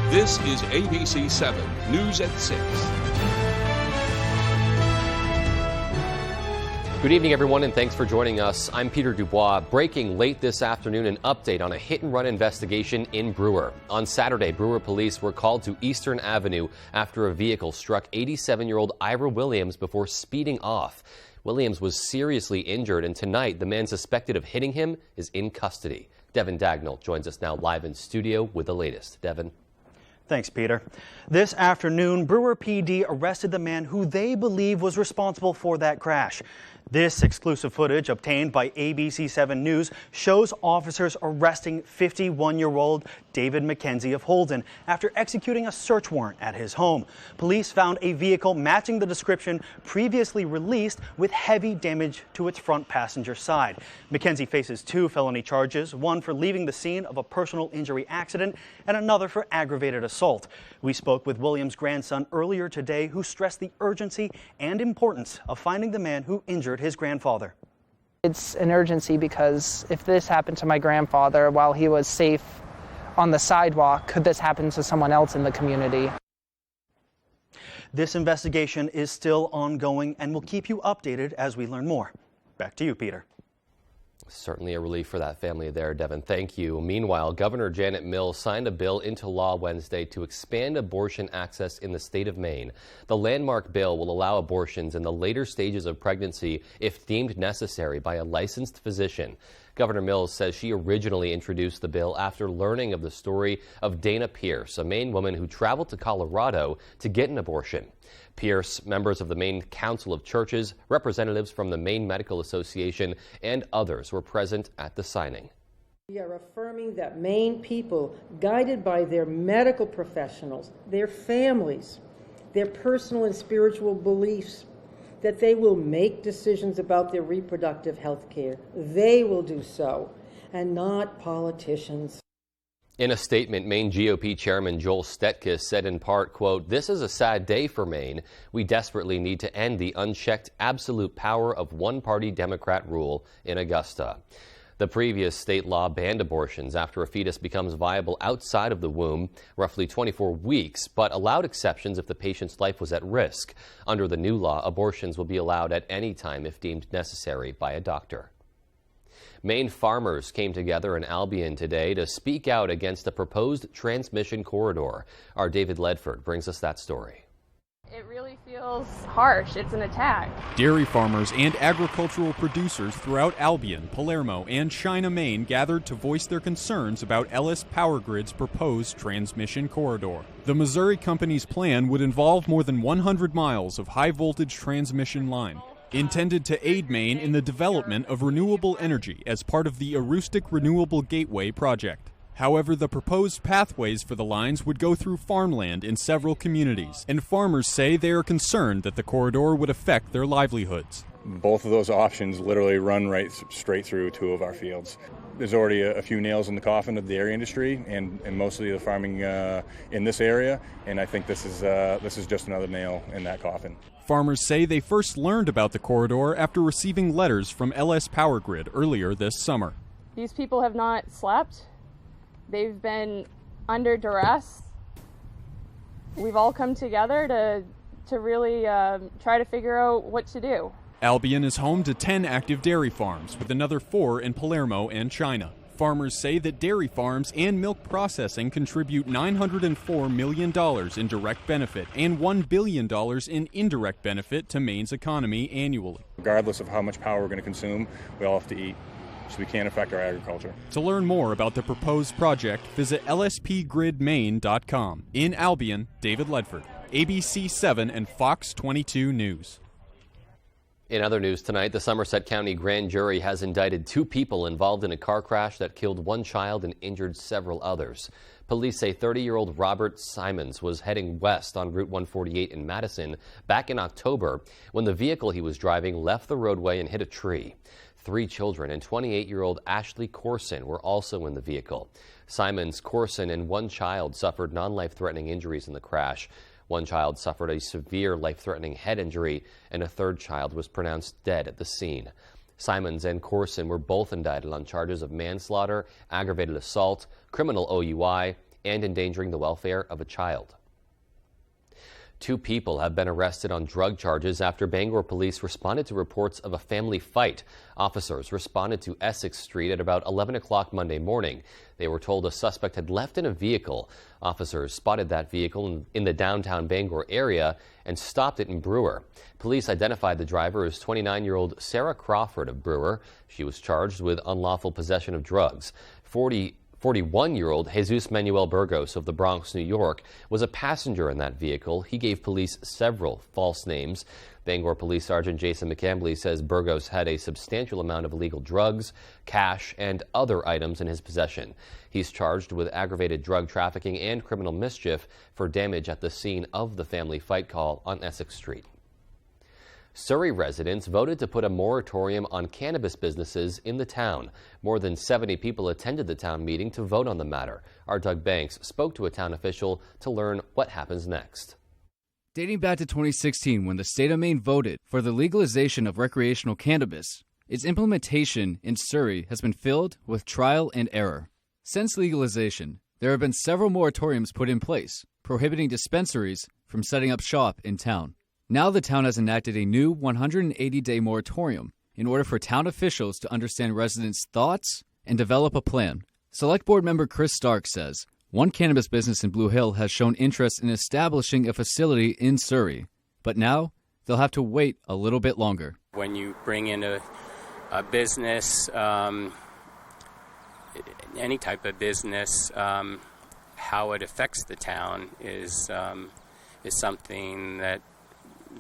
This is ABC 7 News at 6. Good evening, everyone, and thanks for joining us. I'm Peter Dubois. Breaking late this afternoon, an update on a hit-and-run investigation in Brewer. On Saturday, Brewer police were called to Eastern Avenue after a vehicle struck 87-year-old Ira Williams before speeding off. Williams was seriously injured, and tonight, the man suspected of hitting him is in custody. Devin Dagnall joins us now live in studio with the latest. Devin. Thanks, Peter. This afternoon, Brewer PD arrested the man who they believe was responsible for that crash. This exclusive footage obtained by ABC 7 News shows officers arresting 51-year-old David McKenzie of Holden after executing a search warrant at his home. Police found a vehicle matching the description previously released with heavy damage to its front passenger side. McKenzie faces 2 felony charges, one for leaving the scene of a personal injury accident and another for aggravated assault. We spoke with Williams' grandson earlier today, who stressed the urgency and importance of finding the man who injured his grandfather. It's an urgency because if this happened to my grandfather while he was safe on the sidewalk, could this happen to someone else in the community? This investigation is still ongoing and we'll keep you updated as we learn more. Back to you, Peter. Certainly a relief for that family there, Devin. Thank you. Meanwhile, Governor Janet Mills signed a bill into law Wednesday to expand abortion access in the state of Maine. The landmark bill will allow abortions in the later stages of pregnancy if deemed necessary by a licensed physician. Governor Mills says she originally introduced the bill after learning of the story of Dana Pierce, a Maine woman who traveled to Colorado to get an abortion. Pierce, members of the Maine Council of Churches, representatives from the Maine Medical Association, and others were present at the signing. We are affirming that Maine people, guided by their medical professionals, their families, their personal and spiritual beliefs, that they will make decisions about their reproductive health care. They will do so, and not politicians. In a statement, Maine GOP Chairman Joel Stetkis said in part, quote, "This is a sad day for Maine. We desperately need to end the unchecked absolute power of one-party Democrat rule in Augusta." The previous state law banned abortions after a fetus becomes viable outside of the womb, roughly 24 weeks, but allowed exceptions if the patient's life was at risk. Under the new law, abortions will be allowed at any time if deemed necessary by a doctor. Maine farmers came together in Albion today to speak out against the proposed transmission corridor. Our David Ledford brings us that story. It really feels harsh. It's an attack. Dairy farmers and agricultural producers throughout Albion, Palermo, and China, Maine gathered to voice their concerns about Ellis Power Grid's proposed transmission corridor. The Missouri company's plan would involve more than 100 miles of high-voltage transmission line, intended to aid Maine in the development of renewable energy as part of the Aroostook Renewable Gateway project. However, the proposed pathways for the lines would go through farmland in several communities, and farmers say they are concerned that the corridor would affect their livelihoods. Both of those options literally run right straight through 2 of our fields. There's already a few nails in the coffin of the dairy industry and mostly the farming in this area, and I think this is just another nail in that coffin. Farmers say they first learned about the corridor after receiving letters from LS Power Grid earlier this summer. These people have not slept. They've been under duress. We've all come together to really try to figure out what to do. Albion is home to 10 active dairy farms, with another 4 in Palermo and China. Farmers say that dairy farms and milk processing contribute $904 million in direct benefit and $1 billion in indirect benefit to Maine's economy annually. Regardless of how much power we're going to consume, we all have to eat, so we can't affect our agriculture. To learn more about the proposed project, visit lspgridmaine.com. In Albion, David Ledford, ABC 7 and Fox 22 News. In other news tonight, the Somerset County Grand Jury has indicted 2 people involved in a car crash that killed 1 child and injured several others. Police say 30-year-old Robert Simons was heading west on Route 148 in Madison back in October when the vehicle he was driving left the roadway and hit a tree. 3 children and 28-year-old Ashley Corson were also in the vehicle. Simons, Corson, and 1 child suffered non-life-threatening injuries in the crash. 1 child suffered a severe life-threatening head injury, and a 3rd child was pronounced dead at the scene. Simons and Corson were both indicted on charges of manslaughter, aggravated assault, criminal OUI, and endangering the welfare of a child. 2 people have been arrested on drug charges after Bangor police responded to reports of a family fight. Officers responded to Essex Street at about 11 o'clock Monday morning. They were told a suspect had left in a vehicle. Officers spotted that vehicle in the downtown Bangor area and stopped it in Brewer. Police identified the driver as 29-year-old Sarah Crawford of Brewer. She was charged with unlawful possession of drugs. 41-year-old Jesus Manuel Burgos of the Bronx, New York, was a passenger in that vehicle. He gave police several false names. Bangor Police Sergeant Jason McCambly says Burgos had a substantial amount of illegal drugs, cash, and other items in his possession. He's charged with aggravated drug trafficking and criminal mischief for damage at the scene of the family fight call on Essex Street. Surrey residents voted to put a moratorium on cannabis businesses in the town. More than 70 people attended the town meeting to vote on the matter. Our Doug Banks spoke to a town official to learn what happens next. Dating back to 2016, when the state of Maine voted for the legalization of recreational cannabis, its implementation in Surrey has been filled with trial and error. Since legalization, there have been several moratoriums put in place, prohibiting dispensaries from setting up shop in town. Now the town has enacted a new 180-day moratorium in order for town officials to understand residents' thoughts and develop a plan. Select Board member Chris Stark says one cannabis business in Blue Hill has shown interest in establishing a facility in Surrey, but now they'll have to wait a little bit longer. When you bring in a business, any type of business, how it affects the town is something that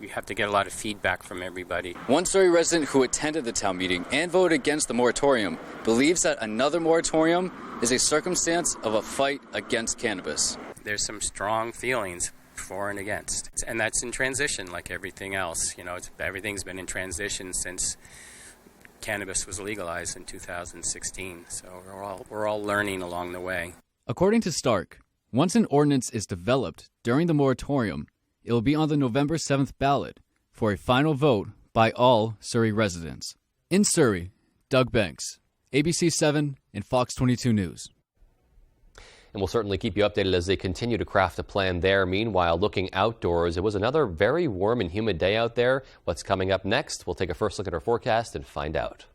you have to get a lot of feedback from everybody. One Surrey resident who attended the town meeting and voted against the moratorium believes that another moratorium is a circumstance of a fight against cannabis. There's some strong feelings for and against, and that's in transition like everything else. You know, everything's been in transition since cannabis was legalized in 2016, so we're all learning along the way. According to Stark, once an ordinance is developed during the moratorium, it will be on the November 7th ballot for a final vote by all Surrey residents. In Surrey, Doug Banks, ABC 7 and Fox 22 News. And we'll certainly keep you updated as they continue to craft a plan there. Meanwhile, looking outdoors, it was another very warm and humid day out there. What's coming up next? We'll take a first look at our forecast and find out.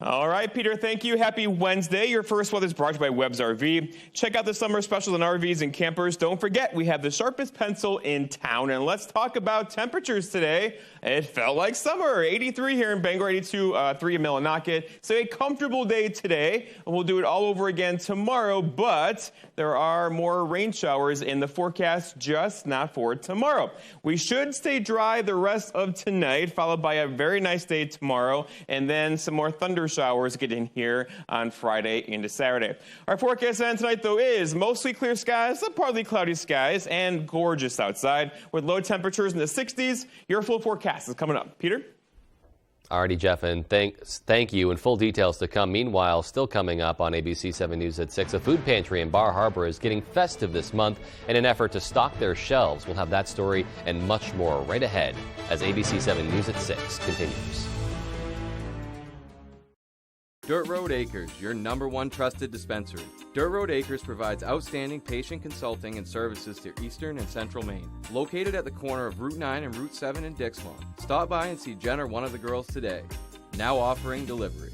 All right, Peter, thank you. Happy Wednesday. Your first weather is brought to you by Webb's RV. Check out the summer specials on RVs and campers. Don't forget, we have the sharpest pencil in town. And let's talk about temperatures today. It felt like summer. 83 here in Bangor, 82, 3 in Millinocket. So a comfortable day today. We'll do it all over again tomorrow, but there are more rain showers in the forecast, just not for tomorrow. We should stay dry the rest of tonight, followed by a very nice day tomorrow, and then some more thunder showers get in here on Friday into Saturday. Our forecast on tonight, though, is mostly clear skies, partly cloudy skies, and gorgeous outside with low temperatures in the 60s. Your full forecast is coming up. Peter? Alrighty, Jeff, and thank you. And full details to come. Meanwhile, still coming up on ABC 7 News at 6, a food pantry in Bar Harbor is getting festive this month in an effort to stock their shelves. We'll have that story and much more right ahead as ABC 7 News at 6 continues. Dirt Road Acres, your #1 trusted dispensary. Dirt Road Acres provides outstanding patient consulting and services to Eastern and Central Maine. Located at the corner of Route 9 and Route 7 in Dixmont. Stop by and see Jen or one of the girls today. Now offering delivery.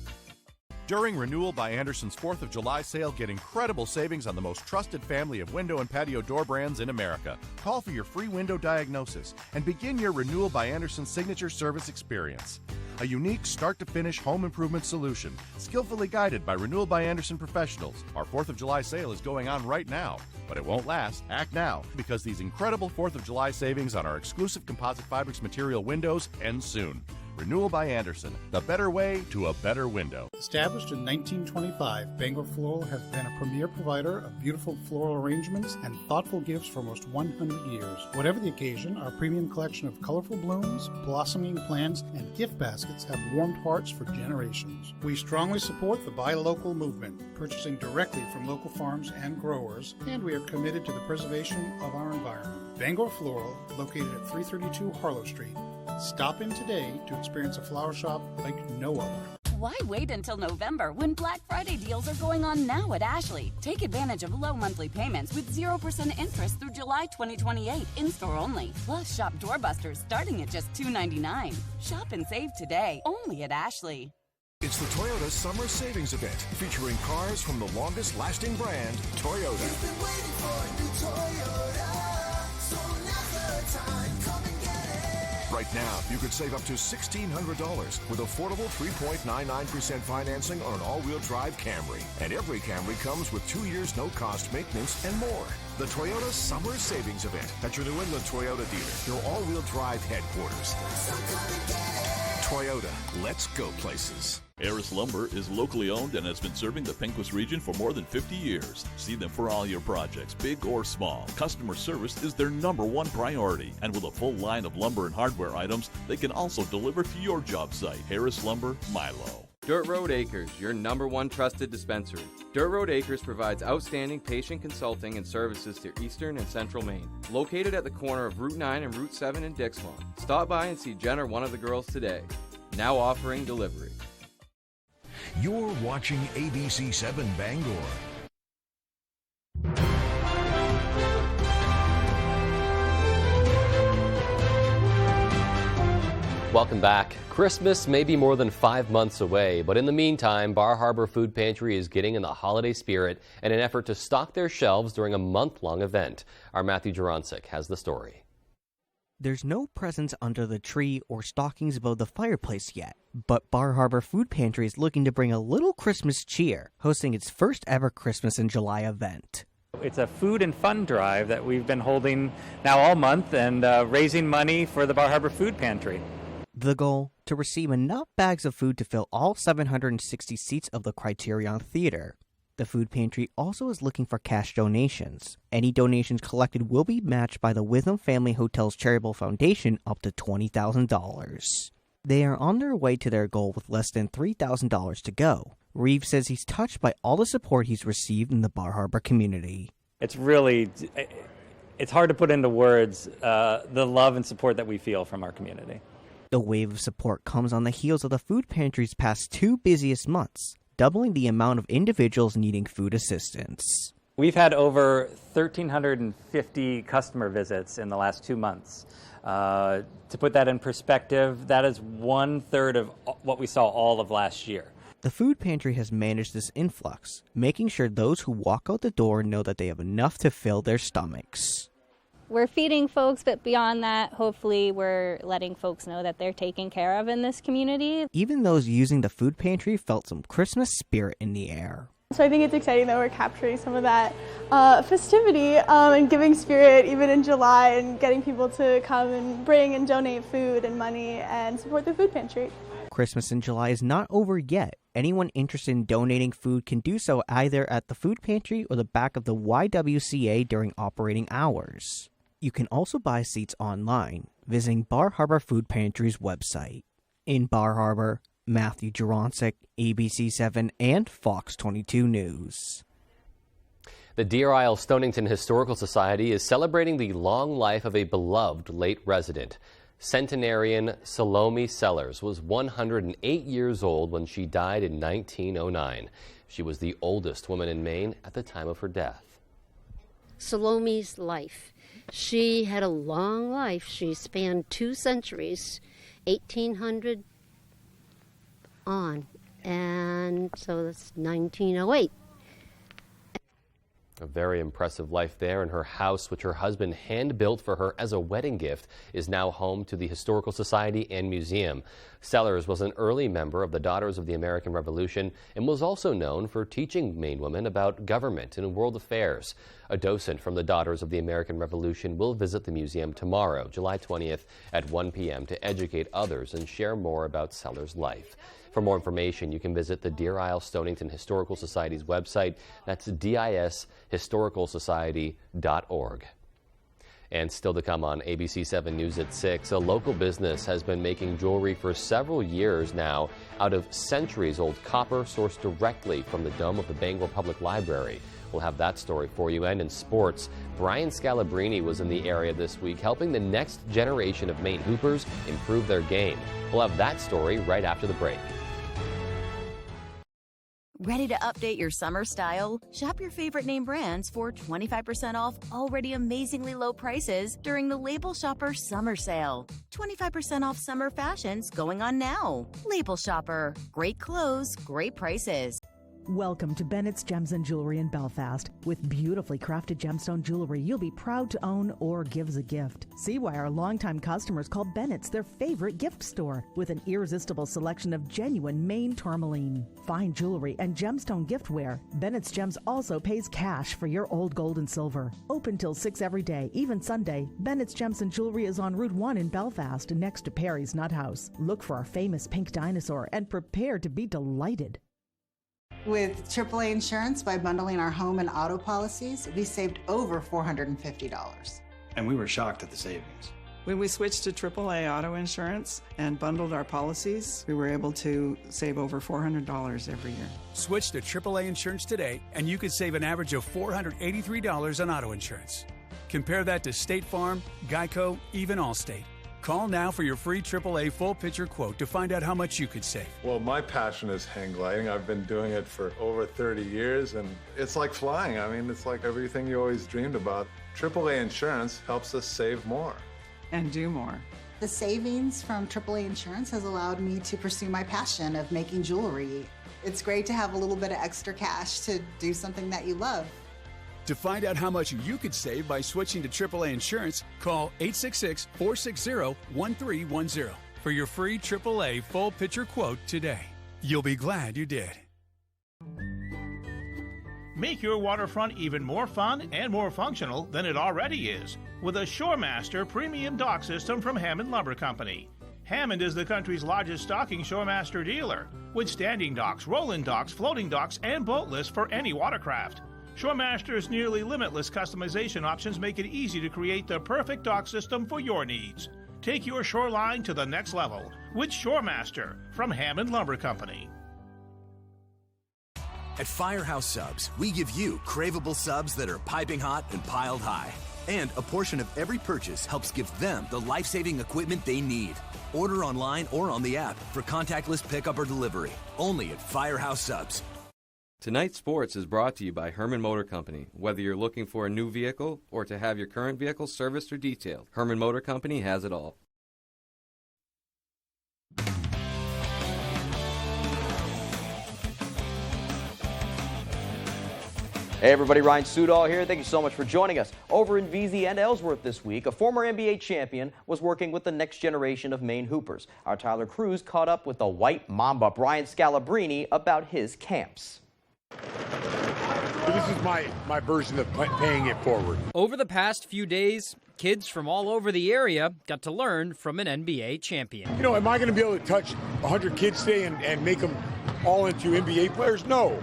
During Renewal by Andersen's 4th of July sale, get incredible savings on the most trusted family of window and patio door brands in America. Call for your free window diagnosis and begin your Renewal by Andersen signature service experience. A unique start-to-finish home improvement solution, skillfully guided by Renewal by Andersen professionals. Our 4th of July sale is going on right now, but it won't last. Act now, because these incredible 4th of July savings on our exclusive composite fabrics material windows end soon. Renewal by Andersen, the better way to a better window. Established in 1925, Bangor Floral has been a premier provider of beautiful floral arrangements and thoughtful gifts for almost 100 years. Whatever the occasion, our premium collection of colorful blooms, blossoming plants, and gift baskets have warmed hearts for generations. We strongly support the Buy Local movement, purchasing directly from local farms and growers, and we are committed to the preservation of our environment. Bangor Floral, located at 332 Harlow Street. Stop in today to experience a flower shop like no other. Why wait until November when Black Friday deals are going on now at Ashley? Take advantage of low monthly payments with 0% interest through July 2028, in-store only. Plus, shop doorbusters starting at just $2.99. Shop and save today, only at Ashley. It's the Toyota Summer Savings Event, featuring cars from the longest-lasting brand, Toyota. You've been waiting for a new Toyota, so now's the time, come and get it. Right now, you could save up to $1,600 with affordable 3.99% financing on an all-wheel drive Camry. And every Camry comes with 2 years no-cost maintenance and more. The Toyota Summer Savings Event at your New England Toyota dealer, your all-wheel drive headquarters. So come and get it. Toyota, let's go places. Harris Lumber is locally owned and has been serving the Pequot region for more than 50 years. See them for all your projects, big or small. Customer service is their #1 priority. And with a full line of lumber and hardware items, they can also deliver to your job site. Harris Lumber, Milo. Dirt Road Acres, your #1 trusted dispensary. Dirt Road Acres provides outstanding patient consulting and services to Eastern and Central Maine. Located at the corner of Route 9 and Route 7 in Dixmont. Stop by and see Jen or one of the girls today. Now offering delivery. You're watching ABC 7 Bangor. Welcome back. Christmas may be more than 5 months away, but in the meantime, Bar Harbor Food Pantry is getting in the holiday spirit in an effort to stock their shelves during a month-long event. Our Matthew Juroncic has the story. There's no presents under the tree or stockings above the fireplace yet, but Bar Harbor Food Pantry is looking to bring a little Christmas cheer, hosting its first ever Christmas in July event. It's a food and fun drive that we've been holding now all month and raising money for the Bar Harbor Food Pantry. The goal, to receive enough bags of food to fill all 760 seats of the Criterion Theater. The food pantry also is looking for cash donations. Any donations collected will be matched by the Witham Family Hotels Charitable Foundation up to $20,000. They are on their way to their goal with less than $3,000 to go. Reeves says he's touched by all the support he's received in the Bar Harbor community. It's hard to put into words the love and support that we feel from our community. The wave of support comes on the heels of the food pantry's past 2 busiest months, doubling the amount of individuals needing food assistance. We've had over 1,350 customer visits in the last 2 months. To put that in perspective, that is 1/3 of what we saw all of last year. The food pantry has managed this influx, making sure those who walk out the door know that they have enough to fill their stomachs. We're feeding folks, but beyond that, hopefully we're letting folks know that they're taken care of in this community. Even those using the food pantry felt some Christmas spirit in the air. So I think it's exciting that we're capturing some of that festivity and giving spirit even in July and getting people to come and bring and donate food and money and support the food pantry. Christmas in July is not over yet. Anyone interested in donating food can do so either at the food pantry or the back of the YWCA during operating hours. You can also buy seats online, visiting Bar Harbor Food Pantry's website. In Bar Harbor, Matthew Juroncic, ABC 7 and Fox 22 News. The Deer Isle Stonington Historical Society is celebrating the long life of a beloved late resident. Centenarian Salome Sellers was 108 years old when she died in 1909. She was the oldest woman in Maine at the time of her death. Salome's life. She had a long life. She spanned 2 centuries, 1800 on, and so that's 1908. A very impressive life there, and her house, which her husband hand-built for her as a wedding gift, is now home to the Historical Society and Museum. Sellers was an early member of the Daughters of the American Revolution and was also known for teaching Maine women about government and world affairs. A docent from the Daughters of the American Revolution will visit the museum tomorrow, July 20th at 1 p.m. to educate others and share more about Sellers' life. For more information, you can visit the Deer Isle Stonington Historical Society's website. That's dishistoricalsociety.org. And still to come on ABC 7 News at 6, a local business has been making jewelry for several years now out of centuries-old copper sourced directly from the dome of the Bangor Public Library. We'll have that story for you. And in sports, Brian Scalabrini was in the area this week helping the next generation of Maine Hoopers improve their game. We'll have that story right after the break. Ready to update your summer style? Shop your favorite name brands for 25% off already amazingly low prices during the Label Shopper Summer Sale. 25% off summer fashions going on now. Label Shopper. Great clothes, great prices. Welcome to Bennett's Gems and Jewelry in Belfast. With beautifully crafted gemstone jewelry you'll be proud to own or give as a gift. See why our longtime customers call Bennett's their favorite gift store, with an irresistible selection of genuine Maine tourmaline, fine jewelry, and gemstone giftware. Bennett's Gems also pays cash for your old gold and silver. Open till 6 every day, even Sunday. Bennett's Gems and Jewelry is on Route 1 in Belfast, next to Perry's Nut House. Look for our famous pink dinosaur and prepare to be delighted. With AAA Insurance, by bundling our home and auto policies, we saved over $450. And we were shocked at the savings. When we switched to AAA auto insurance and bundled our policies, we were able to save over $400 every year. Switch to AAA Insurance today, and you could save an average of $483 on auto insurance. Compare that to State Farm, Geico, even Allstate. Call now for your free AAA full picture quote to find out how much you could save. Well, my passion is hang gliding. I've been doing it for over 30 years, and it's like flying. I mean, it's like everything you always dreamed about. AAA Insurance helps us save more. And do more. The savings from AAA Insurance has allowed me to pursue my passion of making jewelry. It's great to have a little bit of extra cash to do something that you love. To find out how much you could save by switching to AAA Insurance, call 866-460-1310 for your free AAA full picture quote today. You'll be glad you did. Make your waterfront even more fun and more functional than it already is with a Shoremaster premium dock system from Hammond Lumber Company. Hammond is the country's largest stocking Shoremaster dealer, with standing docks, rolling docks, floating docks, and boat lifts for any watercraft. Shoremaster's nearly limitless customization options make it easy to create the perfect dock system for your needs. Take your shoreline to the next level with Shoremaster from Hammond Lumber Company. At Firehouse Subs, we give you craveable subs that are piping hot and piled high. And a portion of every purchase helps give them the life-saving equipment they need. Order online or on the app for contactless pickup or delivery. Only at Firehouse Subs. Tonight's Sports is brought to you by Herman Motor Company. Whether you're looking for a new vehicle or to have your current vehicle serviced or detailed, Herman Motor Company has it all. Hey everybody, Ryan Sudol here. Thank you so much for joining us. Over in VZ and Ellsworth this week, a former NBA champion was working with the next generation of Maine Hoopers. Our Tyler Cruz caught up with the White Mamba, Brian Scalabrine, about his camps. This is my version of paying it forward. Over the past few days, kids from all over the area got to learn from an NBA champion. You know, am I going to be able to touch 100 kids today and make them all into NBA players? No.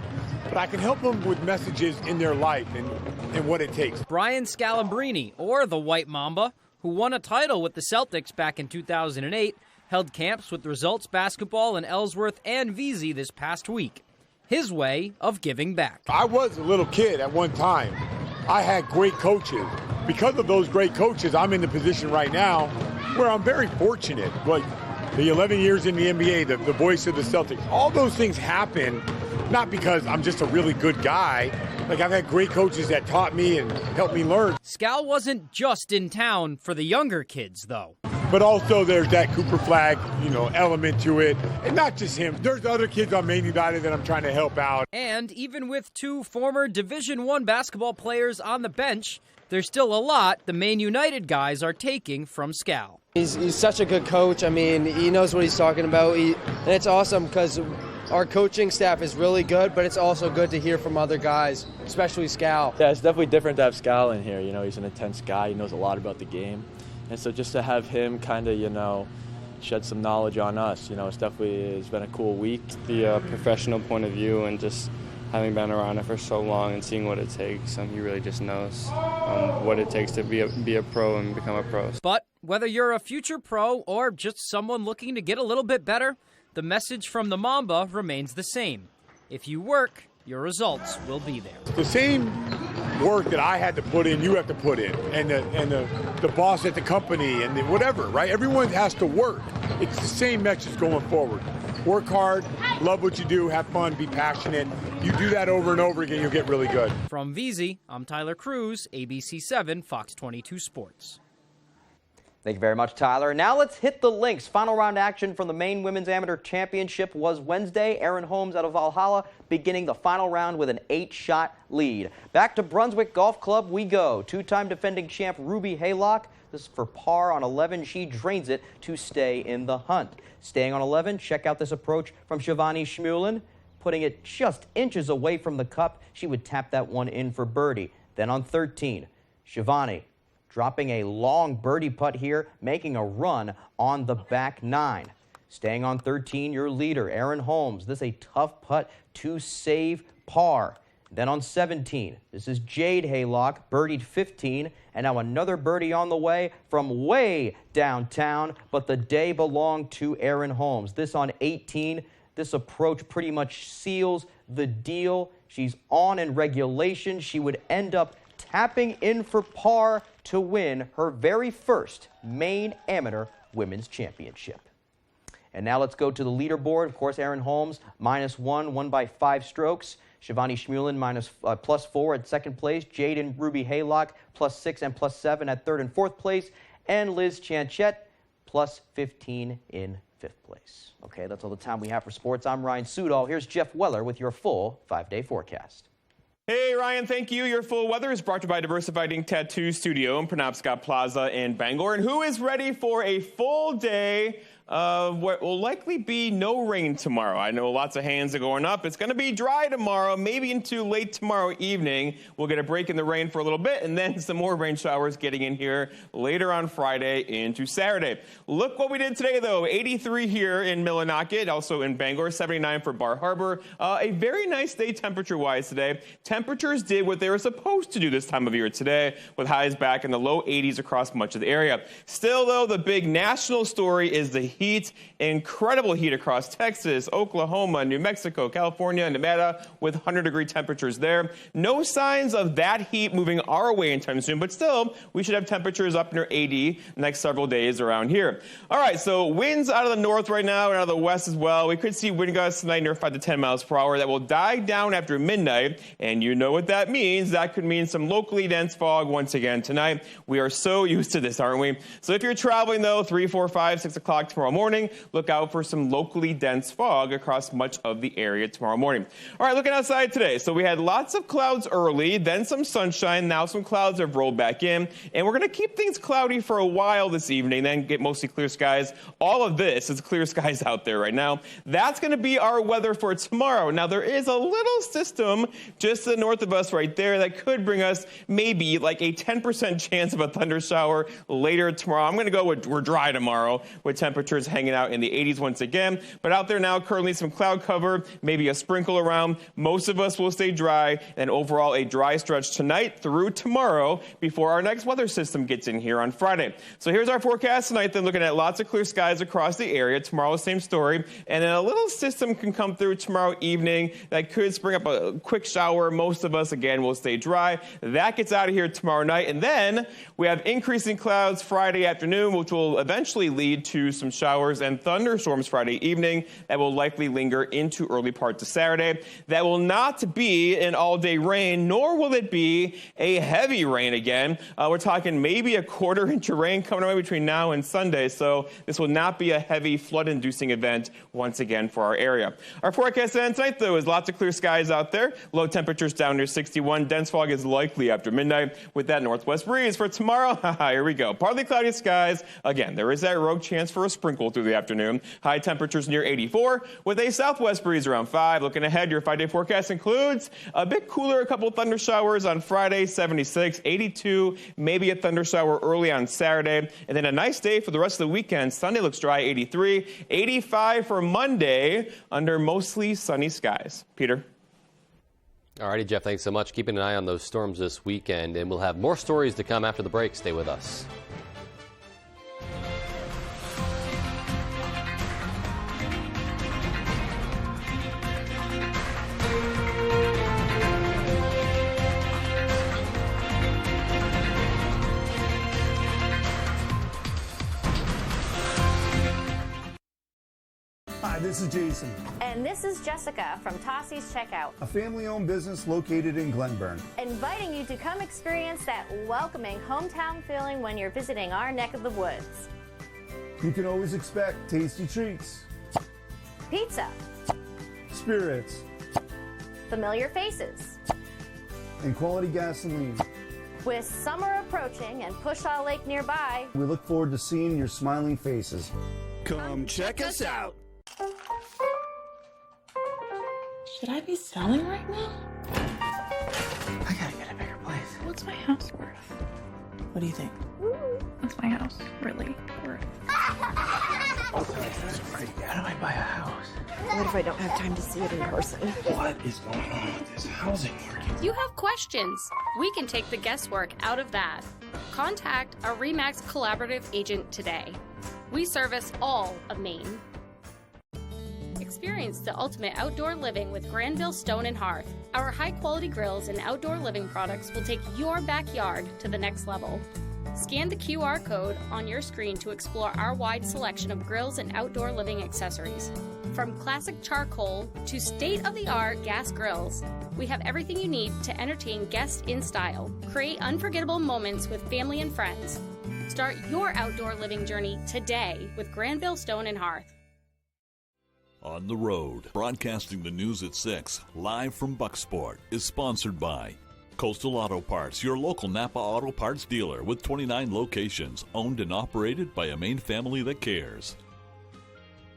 But I can help them with messages in their life and what it takes. Brian Scalabrine, or the White Mamba, who won a title with the Celtics back in 2008, held camps with Results Basketball in Ellsworth and VZ this past week. His way of giving back. I was a little kid at one time. I had great coaches. Because of those great coaches, I'm in the position right now where I'm very fortunate. Like the 11 years in the NBA, the voice of the Celtics, all those things happen not because I'm just a really good guy. Like, I've had great coaches that taught me and helped me learn. Scal wasn't just in town for the younger kids, though. But also there's that Cooper Flag, element to it. And not just him. There's other kids on Maine United that I'm trying to help out. And even with two former Division I basketball players on the bench, there's still a lot the Maine United guys are taking from Scal. He's such a good coach. I mean, he knows what he's talking about. And it's awesome because our coaching staff is really good, but it's also good to hear from other guys, especially Scal. Yeah, it's definitely different to have Scal in here. He's an intense guy. He knows a lot about the game. And so just to have him kind of, shed some knowledge on us, it's been a cool week. The professional point of view and just having been around it for so long and seeing what it takes, he really just knows what it takes to be a pro and become a pro. But whether you're a future pro or just someone looking to get a little bit better, the message from the Mamba remains the same. If you work, your results will be there. The same work that I had to put in, you have to put in, and the boss at the company and whatever, right? Everyone has to work. It's the same message going forward. Work hard, love what you do, have fun, be passionate. You do that over and over again, you'll get really good. From VZ, I'm Tyler Cruz, ABC7, Fox 22 Sports. Thank you very much, Tyler. Now let's hit the links. Final round action from the Maine Women's Amateur Championship was Wednesday. Erin Holmes out of Valhalla beginning the final round with an 8-shot lead. Back to Brunswick Golf Club we go. Two-time defending champ Ruby Haylock. This is for par on 11. She drains it to stay in the hunt. Staying on 11, check out this approach from Shivani Shmulin. Putting it just inches away from the cup, she would tap that one in for birdie. Then on 13, Shivani dropping a long birdie putt here, making a run on the back 9. Staying on 13, your leader, Erin Holmes. This is a tough putt to save par. Then on 17, this is Jade Haylock, birdied 15, and now another birdie on the way from way downtown, but the day belonged to Erin Holmes. This on 18, this approach pretty much seals the deal. She's on in regulation. She would end up tapping in for par to win her very first Maine Amateur Women's Championship. And now let's go to the leaderboard. Of course, Erin Holmes, -1, won by 5 strokes. Shivani Shmulin, +4 at second place. Jade and Ruby Haylock, +6 and +7 at third and fourth place. And Liz Chanchette, +15 in fifth place. Okay, that's all the time we have for sports. I'm Ryan Sudol. Here's Jeff Weller with your full 5-day forecast. Hey, Ryan, thank you. Your full weather is brought to you by Diversified Ink Tattoo Studio in Penobscot Plaza in Bangor. And who is ready for a full day of what will likely be no rain tomorrow? I know lots of hands are going up. It's going to be dry tomorrow, maybe into late tomorrow evening. We'll get a break in the rain for a little bit, and then some more rain showers getting in here later on Friday into Saturday. Look what we did today, though. 83 here in Millinocket, also in Bangor, 79 for Bar Harbor. A very nice day temperature-wise today. Temperatures did what they were supposed to do this time of year today, with highs back in the low 80s across much of the area. Still, though, the big national story is the heat. Incredible heat across Texas, Oklahoma, New Mexico, California, Nevada, with 100-degree temperatures there. No signs of that heat moving our way anytime soon, but still, we should have temperatures up near 80 the next several days around here. All right, so winds out of the north right now and out of the west as well. We could see wind gusts tonight near 5 to 10 miles per hour. That will die down after midnight, and you know what that means. That could mean some locally dense fog once again tonight. We are so used to this, aren't we? So if you're traveling, though, 3, 4, 5, 6 o'clock tomorrow morning, look out for some locally dense fog across much of the area tomorrow morning. All right, looking outside today. So we had lots of clouds early, then some sunshine. Now some clouds have rolled back in, and we're going to keep things cloudy for a while this evening, then get mostly clear skies. All of this is clear skies out there right now. That's going to be our weather for tomorrow. Now, there is a little system just to the north of us right there that could bring us maybe like a 10% chance of a thunder shower later tomorrow. I'm going to go with we're dry tomorrow with temperatures hanging out in the 80s once again. But out there now, currently some cloud cover, maybe a sprinkle around. Most of us will stay dry, and overall a dry stretch tonight through tomorrow before our next weather system gets in here on Friday. So here's our forecast tonight. Then looking at lots of clear skies across the area. Tomorrow, same story. And then a little system can come through tomorrow evening that could spring up a quick shower. Most of us, again, will stay dry. That gets out of here tomorrow night. And then we have increasing clouds Friday afternoon, which will eventually lead to some showers and thunderstorms Friday evening that will likely linger into early parts of Saturday. That will not be an all-day rain, nor will it be a heavy rain again. We're talking maybe a quarter-inch of rain coming away between now and Sunday, so this will not be a heavy flood-inducing event once again for our area. Our forecast then tonight, though, is lots of clear skies out there. Low temperatures down near 61. Dense fog is likely after midnight with that northwest breeze. For tomorrow, here we go. Partly cloudy skies. Again, there is that rogue chance for a sprinkle through the afternoon. High temperatures near 84 with a southwest breeze around 5. Looking ahead, your 5-day forecast includes a bit cooler, a couple thunder showers on Friday, 76, 82, maybe a thunder shower early on Saturday, and then a nice day for the rest of the weekend. Sunday looks dry, 83, 85 for Monday under mostly sunny skies. Peter. All righty, Jeff, thanks so much. Keeping an eye on those storms this weekend, and we'll have more stories to come after the break. Stay with us. this is Jason, And this is Jessica from Tossie's Checkout, a family-owned business located in Glenburn. inviting you to come experience that welcoming hometown feeling when you're visiting our neck of the woods. You can always expect tasty treats, Pizza, spirits, familiar faces. and quality gasoline. With summer approaching and Pushaw Lake nearby, We look forward to seeing your smiling faces. Come check us out. Should I be selling right now? I gotta get a bigger place. What's my house worth? What do you think? What's my house really worth? How do I buy a house? What if I don't have time to see it in person? What is going on with this housing market? You have questions. We can take the guesswork out of that. Contact a RE/MAX collaborative agent today. We service all of Maine. Experience the ultimate outdoor living with Granville Stone and Hearth. Our high-quality grills and outdoor living products will take your backyard to the next level. Scan the QR code on your screen to explore our wide selection of grills and outdoor living accessories. From classic charcoal to state-of-the-art gas grills, we have everything you need to entertain guests in style. Create unforgettable moments with family and friends. Start your outdoor living journey today with Granville Stone and Hearth. On the Road, broadcasting the news at 6, live from Bucksport, is sponsored by Coastal Auto Parts, your local Napa Auto Parts dealer with 29 locations, owned and operated by a Maine family that cares.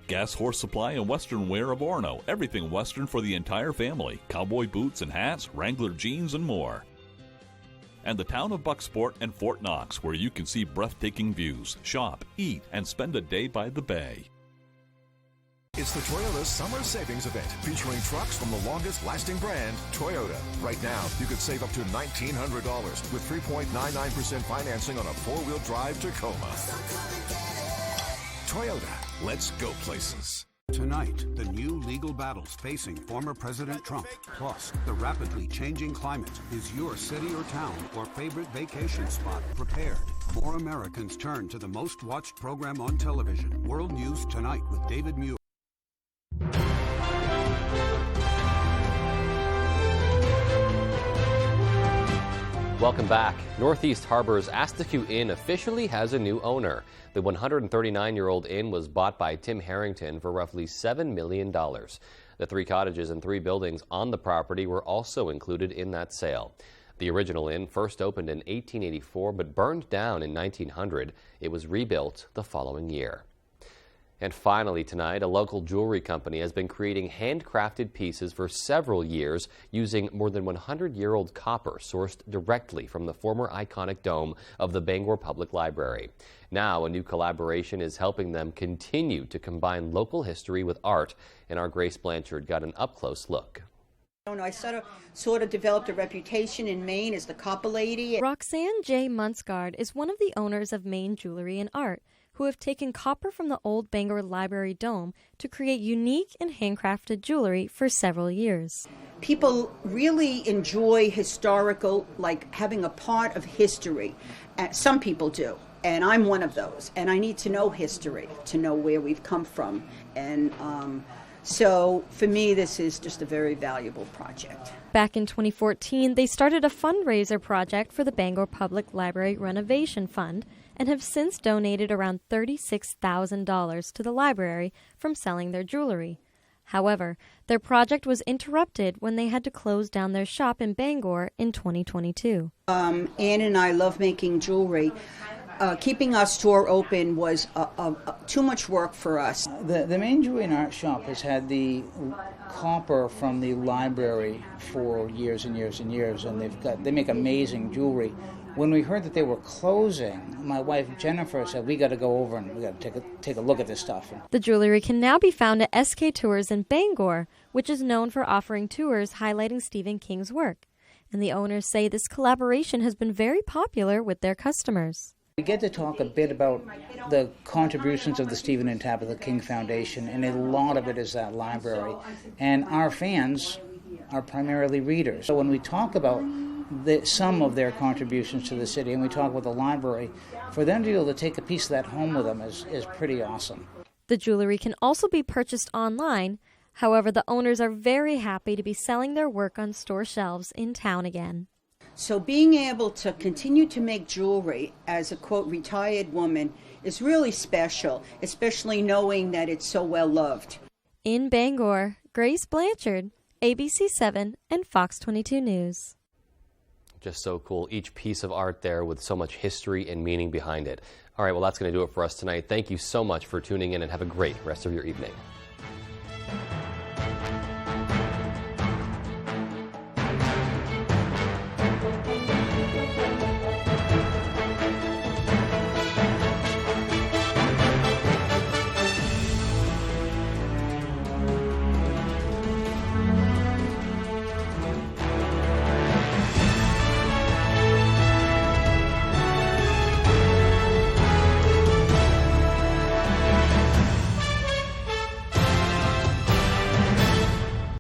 Gas Horse Supply and Western Wear of Orono, everything Western for the entire family, cowboy boots and hats, Wrangler jeans, and more. And the town of Bucksport and Fort Knox, where you can see breathtaking views, shop, eat, and spend a day by the bay. It's the Toyota Summer Savings Event, featuring trucks from the longest-lasting brand, Toyota. Right now, you could save up to $1,900 with 3.99% financing on a four-wheel drive Tacoma. Toyota, let's go places. Tonight, the new legal battles facing former President Trump, plus the rapidly changing climate. Is your city or town or favorite vacation spot prepared? More Americans turn to the most watched program on television, World News Tonight with David Muir. Welcome back. Northeast Harbor's Asticue Inn officially has a new owner. The 139-year-old inn was bought by Tim Harrington for roughly $7 million. The 3 cottages and 3 buildings on the property were also included in that sale. The original inn first opened in 1884 but burned down in 1900. It was rebuilt the following year. And finally tonight, a local jewelry company has been creating handcrafted pieces for several years using more than 100-year-old copper sourced directly from the former iconic dome of the Bangor Public Library. Now, a new collaboration is helping them continue to combine local history with art, and our Grace Blanchard got an up-close look. I sort of developed a reputation in Maine as the copper lady. Roxanne J. Munsgard is one of the owners of Maine Jewelry and Art, who have taken copper from the old Bangor Library dome to create unique and handcrafted jewelry for several years. People really enjoy historical, like having a part of history. Some people do, and I'm one of those. And I need to know history to know where we've come from. And so for me, this is just a very valuable project. Back in 2014, they started a fundraiser project for the Bangor Public Library Renovation Fund and have since donated around $36,000 to the library from selling their jewelry. However, their project was interrupted when they had to close down their shop in Bangor in 2022. Ann and I love making jewelry. Keeping our store open was too much work for us. The Maine Jewelry and Art Shop has had the copper from the library for years and years and years, and they make amazing jewelry. When we heard that they were closing, my wife Jennifer said, we got to go over and we got to take a look at this stuff. The jewelry can now be found at SK Tours in Bangor, which is known for offering tours highlighting Stephen King's work. And the owners say this collaboration has been very popular with their customers. We get to talk a bit about the contributions of the Stephen and Tabitha King Foundation, and a lot of it is that library. And our fans are primarily readers. So when we talk about some of their contributions to the city, and we talk about the library, for them to be able to take a piece of that home with them is pretty awesome. The jewelry can also be purchased online. However, the owners are very happy to be selling their work on store shelves in town again. So being able to continue to make jewelry as a, quote, retired woman is really special, especially knowing that it's so well loved. In Bangor, Grace Blanchard, ABC7 and Fox 22 News. Just so cool. Each piece of art there with so much history and meaning behind it. All right, well, that's going to do it for us tonight. Thank you so much for tuning in and have a great rest of your evening.